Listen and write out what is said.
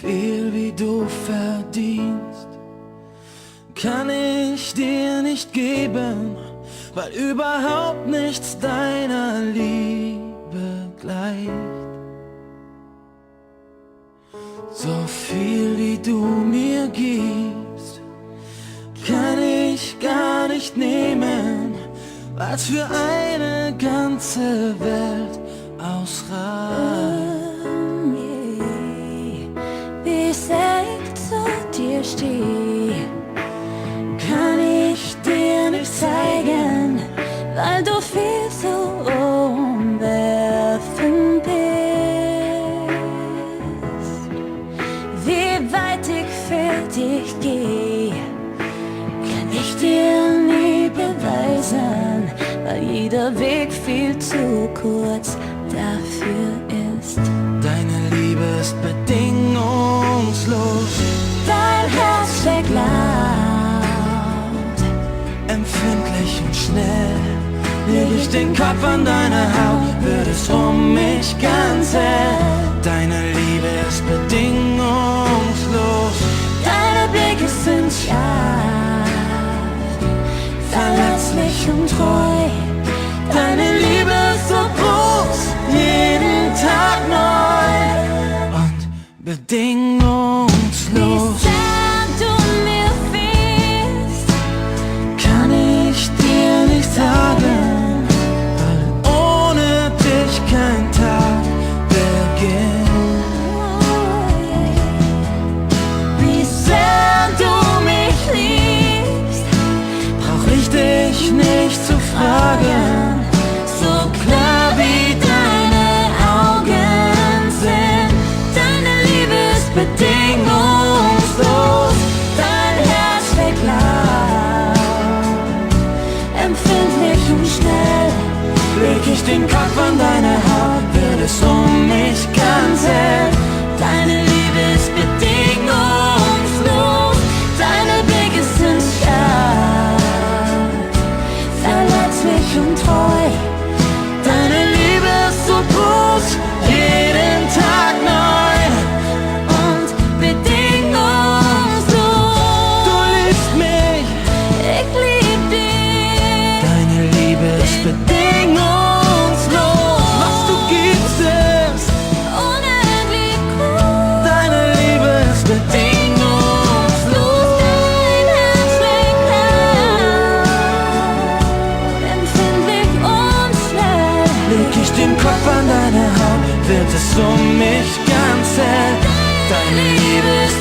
viel wie du verdienst, kann ich dir nicht geben, weil überhaupt nichts deiner Liebe gleicht. So viel wie du mir gibst, kann ich gar nicht nehmen, was für eine ganze Welt ausreicht. Wie sehr ich zu dir stehe, kann ich dir nicht zeigen, weil du viel so umwerfend bist. Wie weit ich für dich gehe, kann ich dir nie beweisen, weil jeder Weg viel zu kurz dafür ist. Deine Liebe ist bedingungslos, Dein Herz schlägt laut, empfindlich und schnell. Leg ich den Kopf an deine Haut, wird es um mich ganz hell. Deine Liebe ist bedingungslos, deine Blicke sind scharf, verletzlich und treu. deine Liebe ist so groß, jeden Tag neu und Wie bedingungslos. sehr du mir fehlst, Kann ich dir nicht sagen, weil ohne dich kein Tag beginnt. wie sehr du mich liebst, Brauch ich dich nicht zu fragen, so klar wie deine Augen sind. Deine Liebe ist bedingungslos, dein Herz schlägt laut, empfindlich und schnell. leg ich den Kopf an deine Haut, wird es um mich ganz hell. Deine Liebe ist bedingungslos, deine Blicke sind scharf, verletzlich und treu. Deine Liebe ist so groß, jeden Tag neu Und bedingungslos, Du liebst mich, ich lieb dich. deine Liebe ist bedingungslos. Was du gibst ist, Unendlich groß, deine Liebe ist bedingungslos. dein Herz schlägt laut, empfindlich und schnell. Leg ich den Kopf an deine Haut, wird es um mich ganz hell. Deine Liebe ist